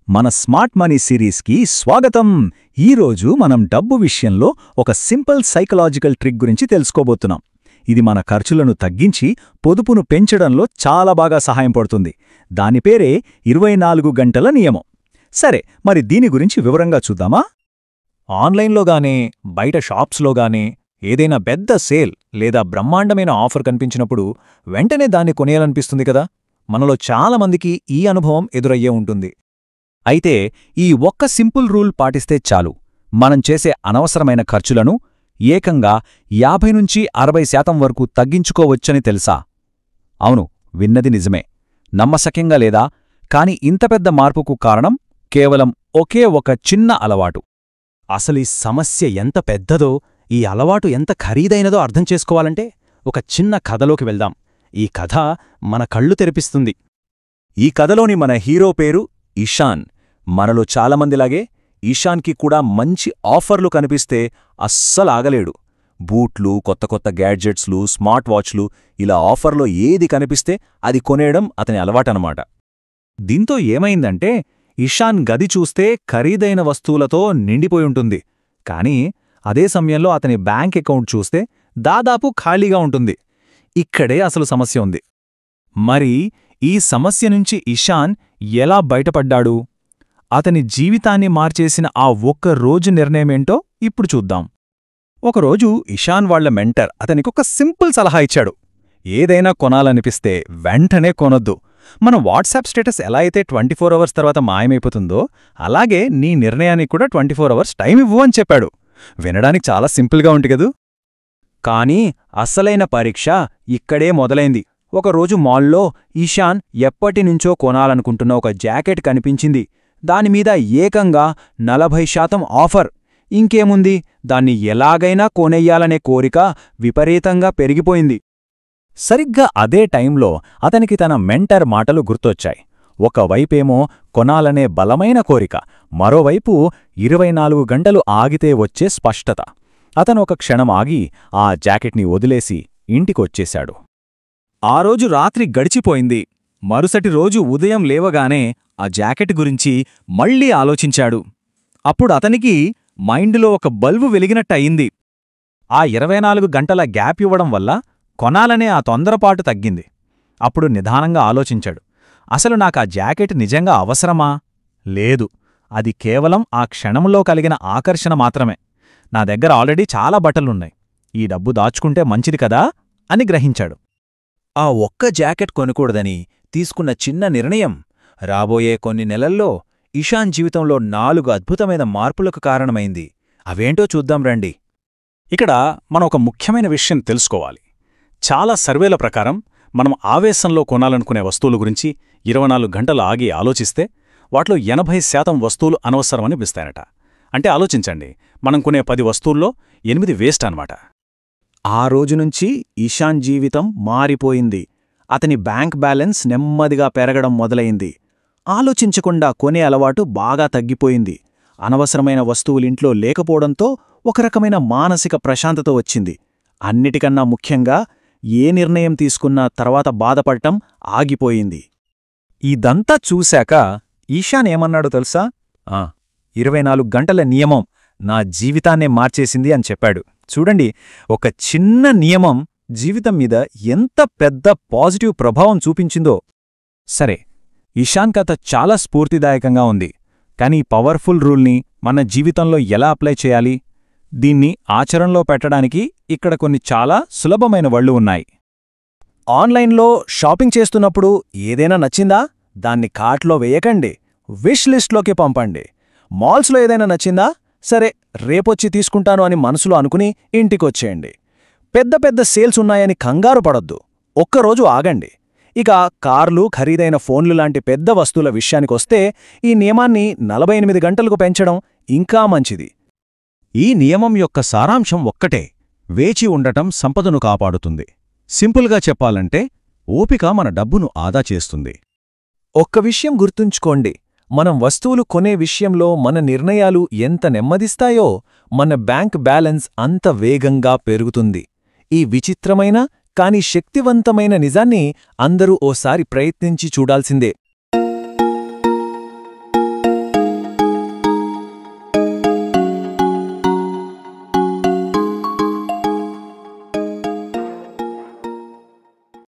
మన smart money సిరీస్కి స్వాగతం. ఈరోజు మనం డబ్బు విషయంలో ఒక సింపుల్ సైకలాజికల్ ట్రిక్ గురించి తెలుసుకోబోతున్నాం. ఇది మన ఖర్చులను తగ్గించి పొదుపును పెంచడంలో చాలా బాగా సహాయం పడుతుంది. దాని పేరే 24 గంటల నియమం. సరే, మరి దీని గురించి వివరంగా చూద్దామా? ఆన్లైన్లోగానే బయట షాప్స్లోగానే ఏదైనా పెద్ద సేల్ లేదా బ్రహ్మాండమైన ఆఫర్ కనిపించినప్పుడు వెంటనే దాన్ని కొనేయాలనిపిస్తుంది కదా. మనలో చాలామందికి ఈ అనుభవం ఎదురయ్యే ఉంటుంది. అయితే ఈ ఒక్క సింపుల్ రూల్ పాటిస్తే చాలు, మనం చేసే అనవసరమైన ఖర్చులను ఏకంగా 50-60% వరకు తగ్గించుకోవచ్చని తెలుసా? అవును, విన్నది నిజమే. నమ్మశక్యంగా లేదా? కాని ఇంత పెద్ద మార్పుకు కారణం కేవలం ఒకే ఒక చిన్న అలవాటు. అసలీ సమస్య ఎంత పెద్దదో, ఈ అలవాటు ఎంత ఖరీదైనదో అర్థం చేసుకోవాలంటే ఒక చిన్న కథలోకి వెళ్దాం. ఈ కథ మన కళ్ళు తెరిపిస్తుంది. ఈ కథలోని మన హీరో పేరు ఇషాన్. మనలో చాలామందిలాగే ఈశాన్కి కూడా మంచి ఆఫర్లు కనిపిస్తే అస్సలాగలేడు. బూట్లు, కొత్త కొత్త గ్యాడ్జెట్స్లు, స్మార్ట్ వాచ్లు, ఇలా ఆఫర్లో ఏది కనిపిస్తే అది కొనేయడం అతని అలవాటనమాట. దీంతో ఏమైందంటే ఇషాన్ గది చూస్తే ఖరీదైన వస్తువులతో నిండిపోయుంటుంది. కాని అదే సమయంలో అతని బ్యాంక్ అకౌంట్ చూస్తే దాదాపు ఖాళీగా ఉంటుంది. ఇక్కడే అసలు సమస్య ఉంది. మరి ఈ సమస్య నుంచి ఇషాన్ ఎలా బయటపడ్డాడు? అతని జీవితాన్ని మార్చేసిన ఆ ఒక్క రోజు నిర్ణయమేంటో ఇప్పుడు చూద్దాం. ఒకరోజు ఇషాన్ వాళ్ల మెంటర్ అతనికొక సింపుల్ సలహా ఇచ్చాడు. ఏదైనా కొనాలనిపిస్తే వెంటనే కొనొద్దు. మన వాట్సాప్ స్టేటస్ ఎలా అయితే 24 అవర్స్ తర్వాత మాయమైపోతుందో అలాగే నీ నిర్ణయానికి కూడా 24 అవర్స్ టైం ఇవ్వు అని చెప్పాడు. వినడానికి చాలా సింపుల్గా ఉంది కదూ. కానీ అసలైన పరీక్ష ఇక్కడే మొదలైంది. ఒకరోజు మాల్లో ఇషాన్ ఎప్పటినుంచో కొనాలనుకుంటున్న ఒక జాకెట్ కనిపించింది. దానిమీద ఏకంగా 40% ఆఫర్. ఇంకేముంది, దాన్ని ఎలాగైనా కొనెయ్యాలనే కోరిక విపరీతంగా పెరిగిపోయింది. సరిగ్గా అదే టైంలో అతనికి తన మెంటర్ మాటలు గుర్తొచ్చాయి. ఒకవైపేమో కొనాలనే బలమైన కోరిక, మరోవైపు 24 గంటలు ఆగితే వచ్చే స్పష్టత. అతను ఒక క్షణం ఆగి ఆ జాకెట్ని వదిలేసి ఇంటికొచ్చేశాడు. ఆ రోజు రాత్రి గడిచిపోయింది. మరుసటి రోజు ఉదయం లేవగానే ఆ జాకెట్ గురించి మళ్లీ ఆలోచించాడు. అప్పుడు అతనికి మైండులో ఒక బల్బు వెలిగినట్టయింది. ఆ 24 గంటల గ్యాప్ ఇవ్వడం వల్ల కొనాలనే ఆ తొందరపాటు తగ్గింది. అప్పుడు నిదానంగా ఆలోచించాడు. అసలు నాకా జాకెట్ నిజంగా అవసరమా? లేదు, అది కేవలం ఆ క్షణంలో కలిగిన ఆకర్షణ మాత్రమే. నా దగ్గర ఆల్రెడీ చాలా బట్టలున్నాయి. ఈ డబ్బు దాచుకుంటే మంచిది కదా అని గ్రహించాడు. ఆ ఒక్క జాకెట్ కొనకూడదని తీసుకున్న చిన్న నిర్ణయం రాబోయే కొన్ని నెలల్లో ఇషాన్ జీవితంలో 4 అద్భుతమైన మార్పులకు కారణమైంది. అవేంటో చూద్దాం రండి. ఇక్కడ మనం ఒక ముఖ్యమైన విషయం తెలుసుకోవాలి. చాలా సర్వేల ప్రకారం మనం ఆవేశంలో కొనాలనుకునే వస్తువుల గురించి 24 గంటలు ఆగి ఆలోచిస్తే వాటిలో 80% వస్తువులు అనవసరమనిపిస్తాయనట. అంటే ఆలోచించండి, మనం కొనే 10 వస్తువుల్లో 8 వేస్ట్ అన్నమాట. ఆ రోజునుంచి ఇషాన్ జీవితం మారిపోయింది. అతని బ్యాంక్ బ్యాలెన్స్ నెమ్మదిగా పెరగడం మొదలైంది. ఆలోచించకుండా కొనే అలవాటు బాగా తగ్గిపోయింది. అనవసరమైన వస్తువులింట్లో లేకపోవడంతో ఒక రకమైన మానసిక ప్రశాంతత వచ్చింది. అన్నిటికన్నా ముఖ్యంగా ఏ నిర్ణయం తీసుకున్నా తర్వాత బాధపడటం ఆగిపోయింది. ఇదంతా చూశాక ఈశాన్ ఏమన్నాడో తెలుసా? 24 గంటల నియమం నా జీవితాన్నే మార్చేసింది అని చెప్పాడు. చూడండి, ఒక చిన్న నియమం జీవితం మీద ఎంత పెద్ద పాజిటివ్ ప్రభావం చూపించిందో. సరే, ఇషాన్ కథ చాలా స్ఫూర్తిదాయకంగా ఉంది. కానీ పవర్ఫుల్ రూల్ని మన జీవితంలో ఎలా అప్లై చేయాలి? దీన్ని ఆచరణలో పెట్టడానికి ఇక్కడ కొన్ని చాలా సులభమైన వళ్ళు ఉన్నాయి. ఆన్లైన్లో షాపింగ్ చేస్తున్నప్పుడు ఏదైనా నచ్చిందా? దాన్ని కార్ట్లో వేయకండి, విష్ లిస్ట్లోకి పంపండి. మాల్స్లో ఏదైనా నచ్చిందా? సరే, రేపొచ్చి తీసుకుంటాను అని మనసులో అనుకుని ఇంటికొచ్చేయండి. పెద్ద పెద్ద సేల్స్ ఉన్నాయని కంగారు పడొద్దు, ఒక్కరోజు ఆగండి. ఇక కార్లు, ఖరీదైన ఫోన్లు లాంటి పెద్ద వస్తువుల విషయానికొస్తే ఈ నియమాన్ని 48 గంటలకు పెంచడం ఇంకా మంచిది. ఈ నియమం యొక్క సారాంశం ఒక్కటే: వేచి ఉండటం సంపదను కాపాడుతుంది. సింపుల్గా చెప్పాలంటే ఓపిక మన డబ్బును ఆదా చేస్తుంది. ఒక్క విషయం గుర్తుంచుకోండి, మనం వస్తువులు కొనే విషయంలో మన నిర్ణయాలు ఎంత నెమ్మదిస్తాయో మన బ్యాంక్ బ్యాలెన్స్ అంత వేగంగా పెరుగుతుంది. ఈ విచిత్రమైన కానీ శక్తివంతమైన నిజాన్ని అందరూ ఓసారి ప్రయత్నించి చూడాల్సిందే.